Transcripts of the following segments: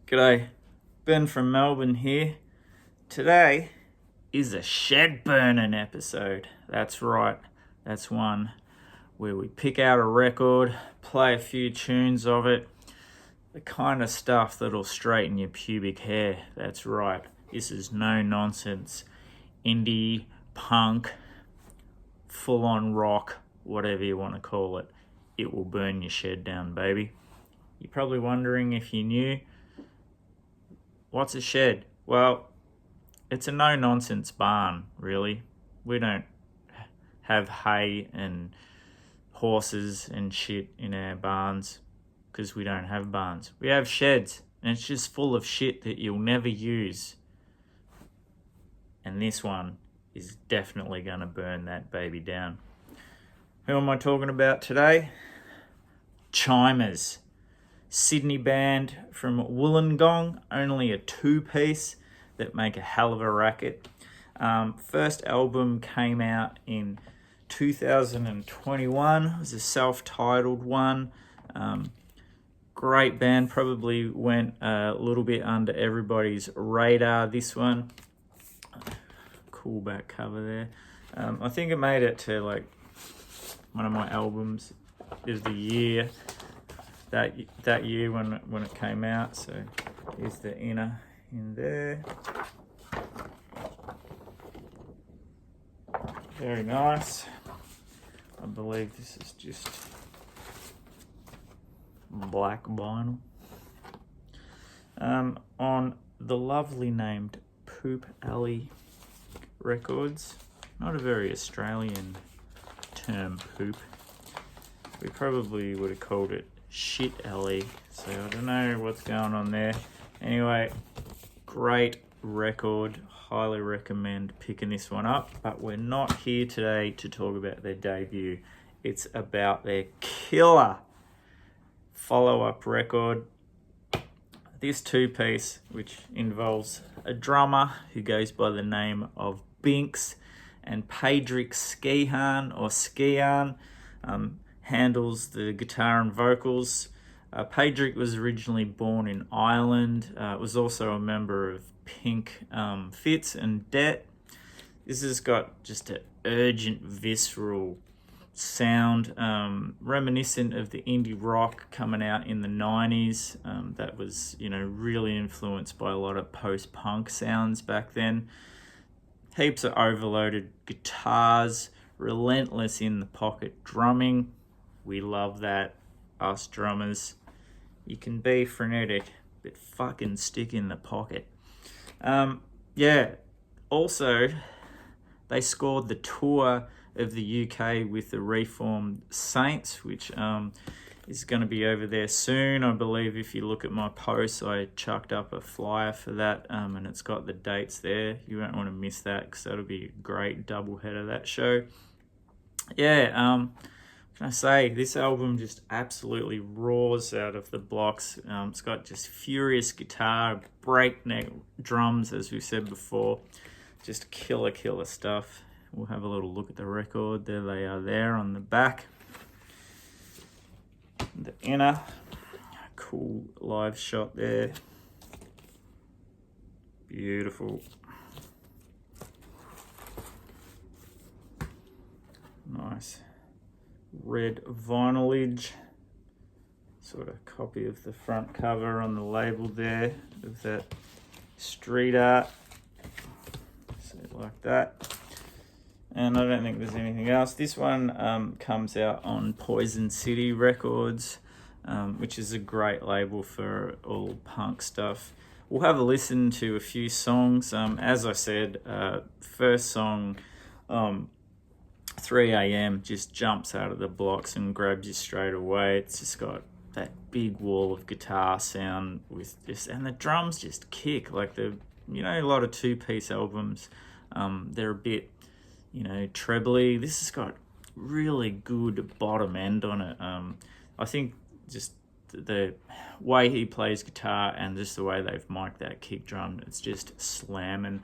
G'day, Ben from Melbourne here. Today is a shed burning episode. That's right, that's one where we pick out a record, play a few tunes of it, the kind of stuff that'll straighten your pubic hair. That's right, this is no nonsense. Indie, punk, full on rock, whatever you want to call it. It will burn your shed down, baby. You're probably wondering if you knew. What's a shed? Well, it's a no-nonsense barn, really. We don't have hay and horses and shit in our barns because we don't have barns. We have sheds, and it's just full of shit that you'll never use. And this one is definitely going to burn that baby down. Who am I talking about today? Chimers. Sydney band from Wollongong, only a two-piece that make a hell of a racket. First album came out in 2021. It was a self-titled one. Great band, probably went a little bit under everybody's radar, this one. Cool back cover there. I think it made it to like one of my albums of the year. That year when it came out. So here's the inner in there. Very nice. I believe this is just black vinyl. On the lovely named Poop Alley Records. Not a very Australian term, poop. We probably would have called it Shit Alley, so I don't know what's going on there. Anyway, great record, highly recommend picking this one up, but we're not here today to talk about their debut. It's about their killer follow-up record. This two-piece, which involves a drummer who goes by the name of Binks, and Padraig Skihan or Skian, handles the guitar and vocals. Padraig was originally born in Ireland, was also a member of Pink, Fitz and Det. This has got just an urgent, visceral sound, reminiscent of the indie rock coming out in the 90s. That was, really influenced by a lot of post-punk sounds back then. Heaps of overloaded guitars, relentless in the pocket drumming. We love that, us drummers. You can be frenetic, but fucking stick in the pocket. Also, they scored the tour of the UK with the Reformed Saints, which is going to be over there soon. I believe if you look at my post, I chucked up a flyer for that, and it's got the dates there. You won't want to miss that because that'll be a great doubleheader, that show. Can I say, this album just absolutely roars out of the blocks. It's got just furious guitar, breakneck drums, as we said before. Just killer stuff. We'll have a little look at the record. There they are there on the back. The inner, cool live shot there. Beautiful. Nice. Red vinylage, sort of copy of the front cover on the label there of that street art, so like that. And I don't think there's anything else. This one comes out on Poison City Records, which is a great label for all punk stuff. We'll have a listen to a few songs. As I said, first song, 3 a.m. just jumps out of the blocks and grabs you straight away. It's just got that big wall of guitar sound and the drums just kick. Like a lot of two-piece albums, they're a bit, trebly. This has got really good bottom end on it. I think just the way he plays guitar and just the way they've mic'd that kick drum, it's just slamming.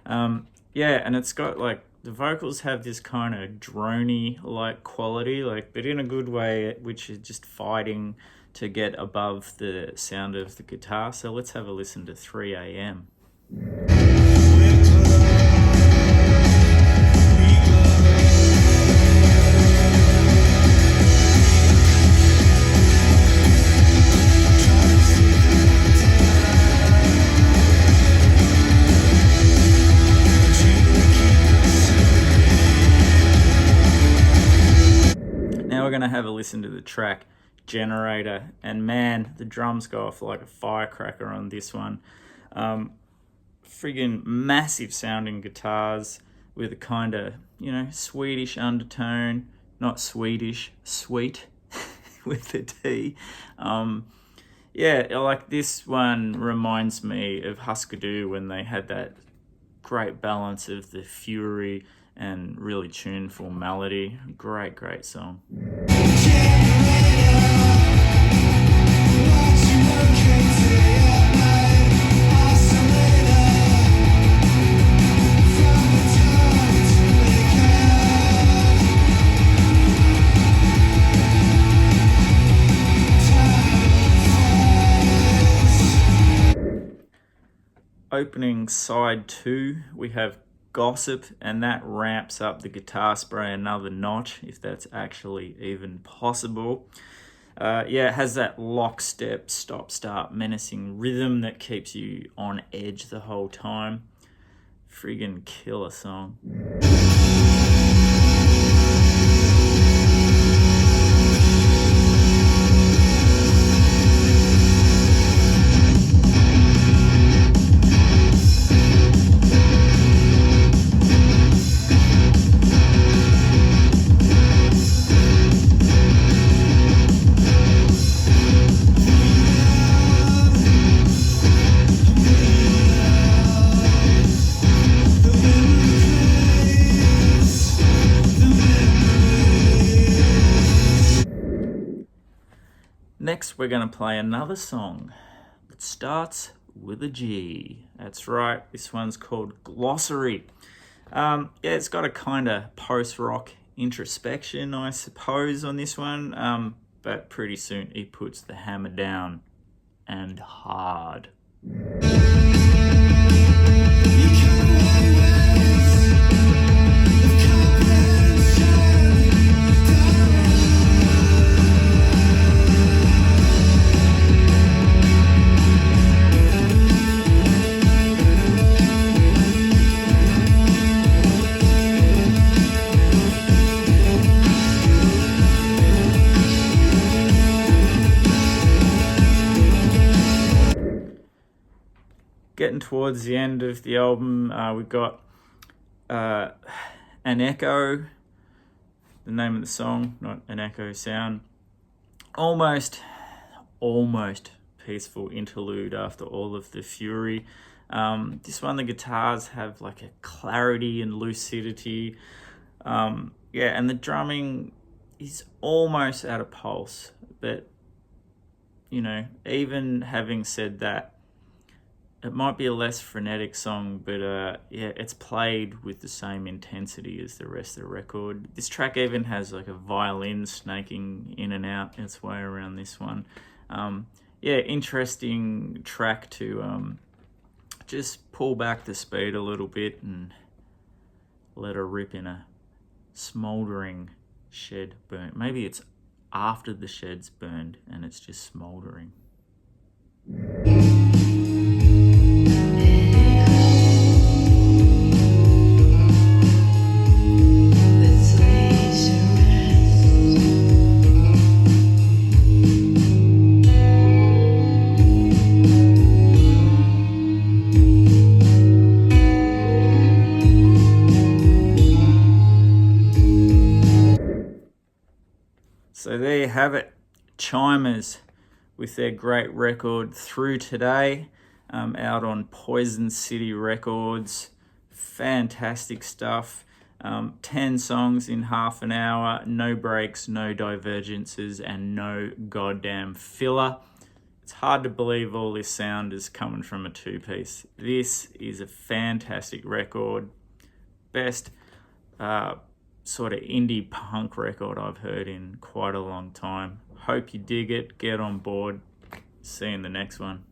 And it's got like, the vocals have this kind of drony like quality, but in a good way, which is just fighting to get above the sound of the guitar. So let's have a listen to 3 a.m. Now we're going to have a listen to the track Generator, and man, the drums go off like a firecracker on this one. Friggin' massive sounding guitars with a kind of, Swedish undertone. Not Swedish, sweet with the T. Like this one reminds me of Husker Du when they had that great balance of the fury and really tuneful melody. Great song. Opening side 2, we have Gossip, and that ramps up the guitar spray another notch, if that's actually even possible. It has that lockstep, stop-start, menacing rhythm that keeps you on edge the whole time. Friggin' killer song. Next, we're going to play another song that starts with a G. That's right, this one's called Glossary. It's got a kind of post-rock introspection, I suppose, on this one, but pretty soon he puts the hammer down, and hard. Getting towards the end of the album, we've got An Echo, the name of the song, not An Echo Sound. Almost peaceful interlude after all of the fury. This one, the guitars have like a clarity and lucidity. And the drumming is almost at a pulse. But, even having said that, it might be a less frenetic song, but it's played with the same intensity as the rest of the record. This track even has like a violin snaking in and out its way around this one. Interesting track to just pull back the speed a little bit and let her rip in a smouldering shed burn. Maybe it's after the shed's burned and it's just smouldering. So there you have it, Chimers with their great record Through Today, out on Poison City Records. Fantastic stuff. 10 songs in half an hour, no breaks, no divergences, and no goddamn filler. It's hard to believe all this sound is coming from a two-piece. This is a fantastic record. Best sort of indie punk record I've heard in quite a long time. Hope you dig it. Get on board. See you in the next one.